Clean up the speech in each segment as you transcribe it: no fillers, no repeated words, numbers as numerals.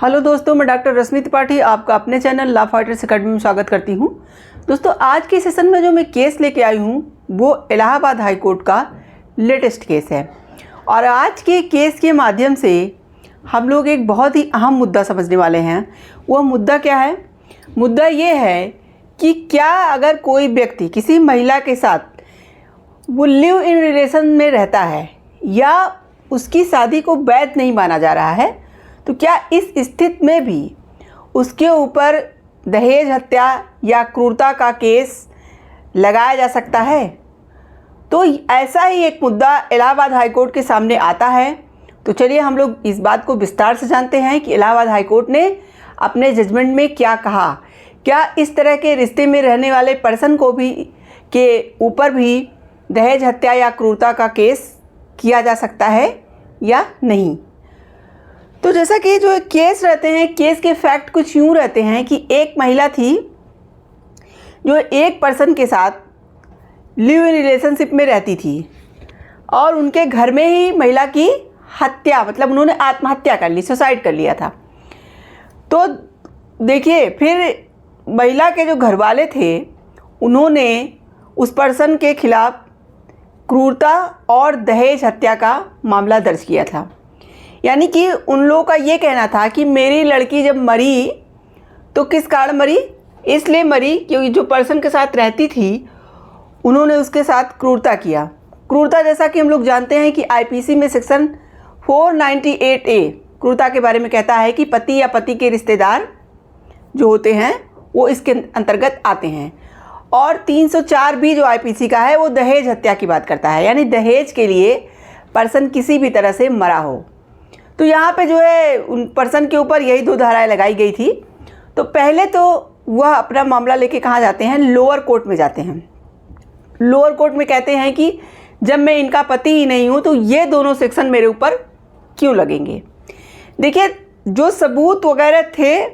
Hello दोस्तों, मैं doctor रश्मि त्रिपाठी आपका अपने चैनल लॉ फाइटर्स अकेडमी में स्वागत करती हूं। दोस्तों, आज के सेशन में जो मैं केस लेके आई हूं वो इलाहाबाद हाई कोर्ट का लेटेस्ट केस है। और आज के केस के माध्यम से हम लोग एक बहुत ही अहम मुद्दा समझने वाले हैं। वह मुद्दा क्या है? मुद्दा ये है कि क्या अगर कोई व्यक्ति किसी महिला के साथ वो लिव इन रिलेशन में रहता है या उसकी शादी को वैध नहीं माना जा रहा है, तो क्या इस स्थिति में भी उसके ऊपर दहेज हत्या या क्रूरता का केस लगाया जा सकता है? तो ऐसा ही एक मुद्दा इलाहाबाद हाई कोर्ट के सामने आता है। तो चलिए हम लोग इस बात को विस्तार से जानते हैं कि इलाहाबाद हाई कोर्ट ने अपने जजमेंट में क्या कहा। क्या इस तरह के रिश्ते में रहने वाले पर्सन को भी के ऊपर भी दहेज हत्या या क्रूरता का केस किया जा सकता है या नहीं? तो जैसा कि जो केस रहते हैं, केस के फैक्ट कुछ यूँ रहते हैं कि एक महिला थी जो एक पर्सन के साथ लिव इन रिलेशनशिप में रहती थी और उनके घर में ही महिला की हत्या, मतलब उन्होंने आत्महत्या कर ली, सुसाइड कर लिया था। तो देखिए, फिर महिला के जो घर वाले थे उन्होंने उस पर्सन के खिलाफ क्रूरता और दहेज हत्या का मामला दर्ज किया था। यानी कि उन लोगों का ये कहना था कि मेरी लड़की जब मरी तो किस कारण मरी? इसलिए मरी क्योंकि जो पर्सन के साथ रहती थी उन्होंने उसके साथ क्रूरता किया। क्रूरता जैसा कि हम लोग जानते हैं कि आईपीसी में सेक्शन 498A क्रूरता के बारे में कहता है कि पति या पति के रिश्तेदार जो होते हैं वो इसके अंतर्गत आते हैं। और 304 भी जो आईपीसी का है वो दहेज हत्या की बात करता है, यानी दहेज के लिए पर्सन किसी भी तरह से मरा हो। तो यहाँ पे जो है उन पर्सन के ऊपर यही दो धाराएं लगाई गई थी। तो पहले तो वह अपना मामला लेके कहाँ जाते हैं? लोअर कोर्ट में जाते हैं। लोअर कोर्ट में कहते हैं कि जब मैं इनका पति ही नहीं हूँ तो ये दोनों सेक्शन मेरे ऊपर क्यों लगेंगे? देखिए, जो सबूत वगैरह थे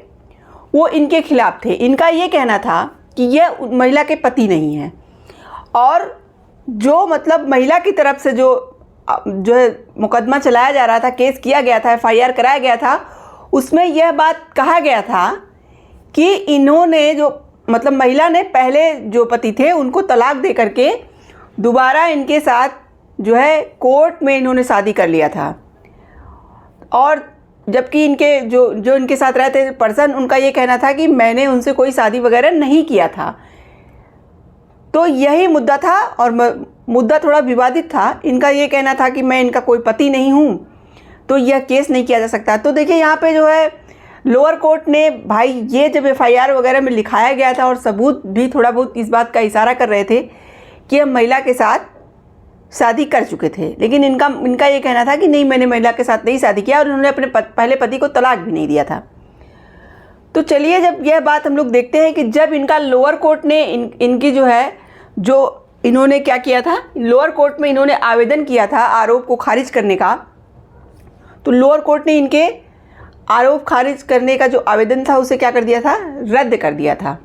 वो इनके खिलाफ थे। इनका ये कहना था कि ये महिला के पति नहीं हैं और जो मतलब महिला की तरफ से जो है मुकदमा चलाया जा रहा था, केस किया गया था, FIR कराया गया था, उसमें यह बात कहा गया था कि इन्होंने जो मतलब महिला ने पहले जो पति थे उनको तलाक दे करके दोबारा इनके साथ जो है कोर्ट में इन्होंने शादी कर लिया था। और जबकि इनके जो इनके साथ रहते थे पर्सन, उनका ये कहना था कि मैंने उनसे कोई शादी वगैरह नहीं किया था। तो यही मुद्दा था और मुद्दा थोड़ा विवादित था। इनका ये कहना था कि मैं इनका कोई पति नहीं हूँ, तो यह केस नहीं किया जा सकता। तो देखिए, यहाँ पे जो है लोअर कोर्ट ने भाई ये जब FIR वगैरह में लिखाया गया था और सबूत भी थोड़ा बहुत इस बात का इशारा कर रहे थे कि हम महिला के साथ शादी कर चुके थे, लेकिन इनका ये कहना था कि नहीं, मैंने महिला के साथ नहीं शादी किया और उन्होंने अपने पहले पति को तलाक भी नहीं दिया था। तो चलिए, जब यह बात हम लोग देखते हैं कि जब इनका लोअर कोर्ट ने इनकी जो है जो इन्होंने क्या किया था, लोअर कोर्ट में इन्होंने आवेदन किया था आरोप को खारिज करने का। तो लोअर कोर्ट ने इनके आरोप खारिज करने का जो आवेदन था उसे क्या कर दिया था? रद्द कर दिया था।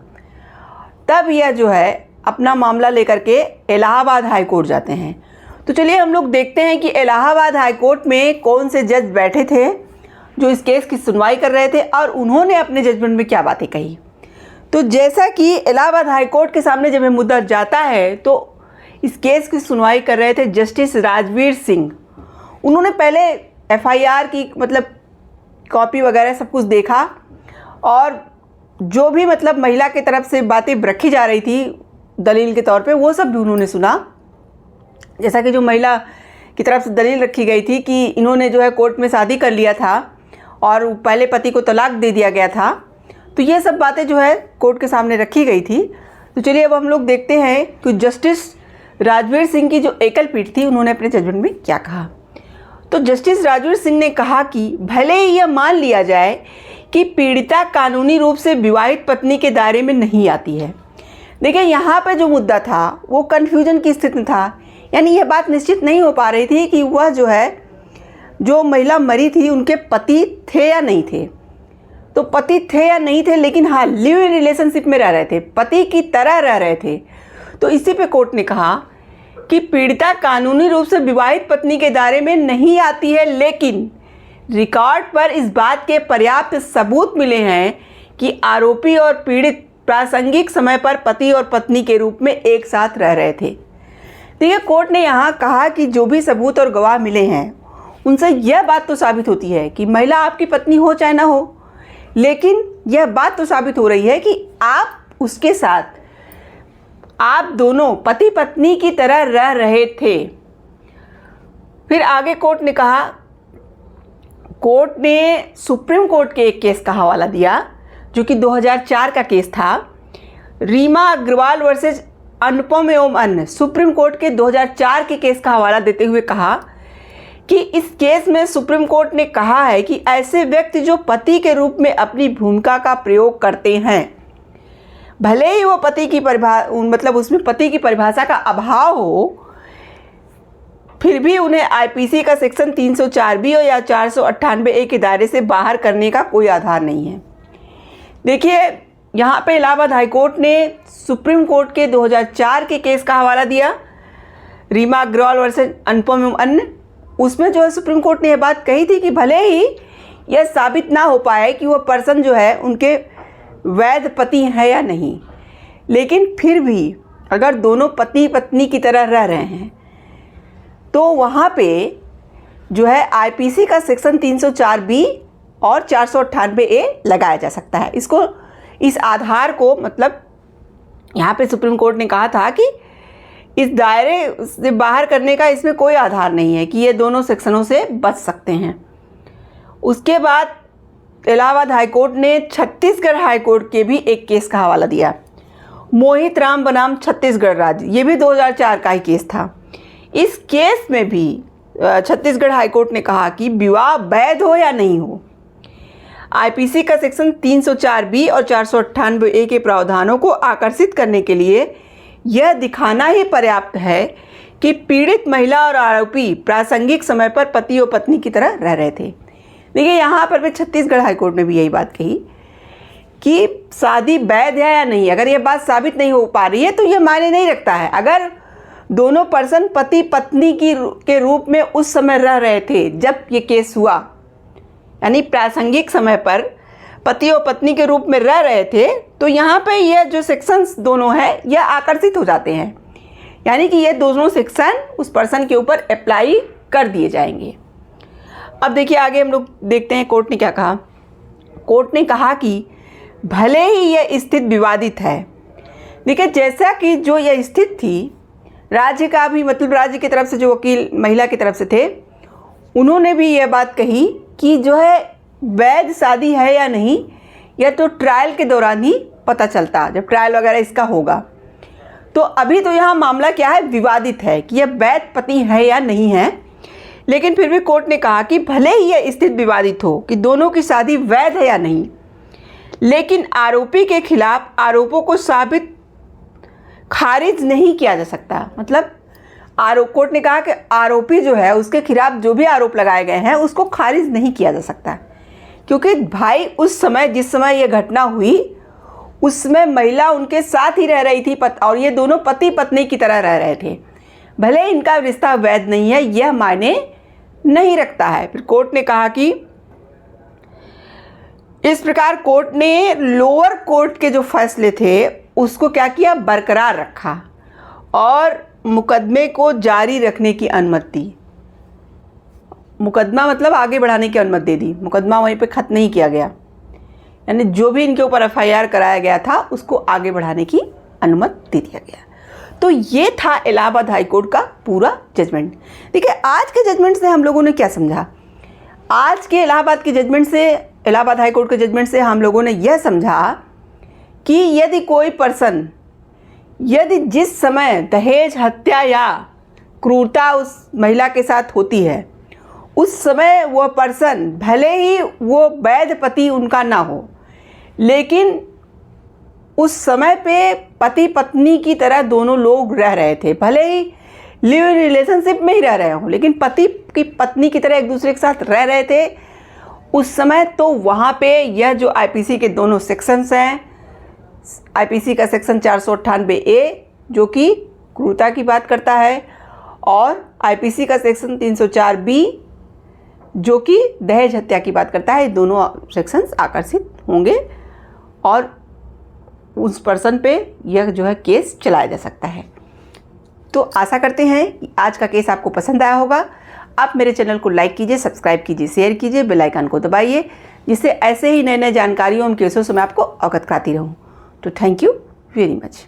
तब यह जो है अपना मामला लेकर के इलाहाबाद हाई कोर्ट जाते हैं। तो चलिए हम लोग देखते हैं कि इलाहाबाद हाई कोर्ट में कौन से जज बैठे थे जो इस केस की सुनवाई कर रहे थे और उन्होंने अपने जजमेंट में क्या बातें कही। तो जैसा कि इलाहाबाद हाई कोर्ट के सामने जब यह मुद्दा जाता है तो इस केस की सुनवाई कर रहे थे जस्टिस राजवीर सिंह। उन्होंने पहले FIR की मतलब कॉपी वगैरह सब कुछ देखा और जो भी मतलब महिला की तरफ से बातें रखी जा रही थी दलील के तौर पे, वो सब भी उन्होंने सुना। जैसा कि जो महिला की तरफ से दलील रखी गई थी कि इन्होंने जो है कोर्ट में शादी कर लिया था और पहले पति को तलाक दे दिया गया था। तो ये सब बातें जो है कोर्ट के सामने रखी गई थी। तो चलिए अब हम लोग देखते हैं कि जस्टिस राजवीर सिंह की जो एकल पीठ थी उन्होंने अपने जजमेंट में क्या कहा। तो जस्टिस राजवीर सिंह ने कहा कि भले ही यह मान लिया जाए कि पीड़िता कानूनी रूप से विवाहित पत्नी के दायरे में नहीं आती है। देखिए, यहाँ पे जो मुद्दा था वो कन्फ्यूजन की स्थिति में था, यानी यह बात निश्चित नहीं हो पा रही थी कि वह जो है जो महिला मरी थी उनके पति थे या नहीं थे। तो पति थे या नहीं थे, लेकिन हाँ लिव इन रिलेशनशिप में रह रहे थे, पति की तरह रह रहे थे। तो इसी पे कोर्ट ने कहा कि पीड़िता कानूनी रूप से विवाहित पत्नी के दायरे में नहीं आती है, लेकिन रिकॉर्ड पर इस बात के पर्याप्त सबूत मिले हैं कि आरोपी और पीड़ित प्रासंगिक समय पर पति और पत्नी के रूप में एक साथ रह रहे थे। देखिए, कोर्ट ने यहाँ कहा कि जो भी सबूत और गवाह मिले हैं उनसे यह बात तो साबित होती है कि महिला आपकी पत्नी हो चाहे ना हो, लेकिन यह बात तो साबित हो रही है कि आप उसके साथ आप दोनों पति पत्नी की तरह रह रहे थे। फिर आगे कोर्ट ने कहा, कोर्ट ने सुप्रीम कोर्ट के एक केस का हवाला दिया जो कि 2004 का केस था, रीमा अग्रवाल वर्सेस अनुपम एवं अन्य। सुप्रीम कोर्ट के 2004 के केस का हवाला देते हुए कहा कि इस केस में सुप्रीम कोर्ट ने कहा है कि ऐसे व्यक्ति जो पति के रूप में अपनी भूमिका का प्रयोग करते हैं, भले ही वो पति की मतलब उसमें पति की परिभाषा का अभाव हो, फिर भी उन्हें आईपीसी का सेक्शन 304B या 498A के दायरे से बाहर करने का कोई आधार नहीं है। देखिए, यहाँ पे इलाहाबाद हाईकोर्ट ने सुप्रीम कोर्ट के 2004 के केस का हवाला दिया, रीमा अग्रवाल वर्सेस अनुपम एवं अन्य। उसमें जो है सुप्रीम कोर्ट ने यह बात कही थी कि भले ही यह साबित ना हो पाए कि वह पर्सन जो है उनके वैध पति हैं या नहीं, लेकिन फिर भी अगर दोनों पति पत्नी की तरह रह रहे हैं तो वहाँ पे जो है आईपीसी का सेक्शन 304B और 498A लगाया जा सकता है। इसको इस आधार को मतलब यहाँ पे सुप्रीम कोर्ट ने कहा था कि इस दायरे से बाहर करने का इसमें कोई आधार नहीं है कि ये दोनों सेक्शनों से बच सकते हैं। उसके बाद इलाहाबाद हाईकोर्ट ने छत्तीसगढ़ हाईकोर्ट के भी एक केस का हवाला दिया, मोहित राम बनाम छत्तीसगढ़ राज्य। ये भी 2004 का ही केस था। इस केस में भी छत्तीसगढ़ हाईकोर्ट ने कहा कि विवाह वैध हो या नहीं हो, आईपीसी का सेक्शन 304B और 498A के प्रावधानों को आकर्षित करने के लिए यह दिखाना ही पर्याप्त है कि पीड़ित महिला और आरोपी प्रासंगिक समय पर पति और पत्नी की तरह रह रहे थे। देखिए, यहाँ पर भी छत्तीसगढ़ हाईकोर्ट ने भी यही बात कही कि शादी वैध है या नहीं, अगर यह बात साबित नहीं हो पा रही है तो यह मायने नहीं रखता है। अगर दोनों पर्सन पति पत्नी के रूप में उस समय रह रहे थे जब ये केस हुआ, यानी प्रासंगिक समय पर पति और पत्नी के रूप में रह रहे थे, तो यहाँ पे यह जो सेक्शंस दोनों हैं यह आकर्षित हो जाते हैं, यानी कि ये दोनों सेक्शन उस पर्सन के ऊपर अप्लाई कर दिए जाएंगे। अब देखिए आगे हम लोग देखते हैं कोर्ट ने क्या कहा। कोर्ट ने कहा कि भले ही यह स्थिति विवादित है, देखिए जैसा कि जो यह स्थिति थी, राज्य का भी मतलब राज्य की तरफ से जो वकील महिला की तरफ से थे उन्होंने भी यह बात कही कि जो है वैध शादी है या नहीं यह तो ट्रायल के दौरान ही पता चलता, जब ट्रायल वगैरह इसका होगा। तो अभी तो यहाँ मामला क्या है, विवादित है कि यह वैध पति है या नहीं है, लेकिन फिर भी कोर्ट ने कहा कि भले ही यह स्थिति विवादित हो कि दोनों की शादी वैध है या नहीं, लेकिन आरोपी के खिलाफ आरोपों को साबित खारिज नहीं किया जा सकता। मतलब कोर्ट ने कहा कि आरोपी जो है उसके खिलाफ जो भी आरोप लगाए गए हैं उसको खारिज नहीं किया जा सकता, क्योंकि भाई उस समय जिस समय यह घटना हुई उसमें महिला उनके साथ ही रह रही थी और ये दोनों पति पत्नी की तरह रह रहे थे। भले इनका रिश्ता वैध नहीं है यह मायने नहीं रखता है। फिर कोर्ट ने कहा कि इस प्रकार कोर्ट ने लोअर कोर्ट के जो फैसले थे उसको क्या किया, बरकरार रखा और मुकदमे को जारी रखने की अनुमति दी। मुकदमा मतलब आगे बढ़ाने की अनुमति दे दी, मुकदमा वहीं पे खत्म नहीं किया गया, यानी जो भी इनके ऊपर एफआईआर कराया गया था उसको आगे बढ़ाने की अनुमति दे दिया गया। तो ये था इलाहाबाद हाईकोर्ट का पूरा जजमेंट। देखिए आज के जजमेंट से हम लोगों ने क्या समझा, आज के इलाहाबाद के जजमेंट से, इलाहाबाद हाईकोर्ट के जजमेंट से हम लोगों ने यह समझा कि यदि कोई पर्सन यदि जिस समय दहेज हत्या या क्रूरता उस महिला के साथ होती है उस समय वह पर्सन भले ही वो वैध पति उनका ना हो, लेकिन उस समय पे पति पत्नी की तरह दोनों लोग रह रहे थे, भले ही लिव इन रिलेशनशिप में ही रह रहे हों लेकिन पति की पत्नी की तरह एक दूसरे के साथ रह रहे थे उस समय, तो वहाँ पे यह जो आईपीसी के दोनों सेक्शंस हैं, आईपीसी का सेक्शन 498A जो कि क्रूरता की बात करता है और आईपीसी का सेक्शन 304B जो कि दहेज हत्या की बात करता है, दोनों सेक्शंस आकर्षित होंगे और उस पर्सन पे यह जो है केस चलाया जा सकता है। तो आशा करते हैं आज का केस आपको पसंद आया होगा। आप मेरे चैनल को लाइक कीजिए, सब्सक्राइब कीजिए, शेयर कीजिए, बेल आइकन को दबाइए, जिससे ऐसे ही नए नए जानकारियों एवं केसों से मैं आपको अवगत कराती रहूँ। तो थैंक यू वेरी मच।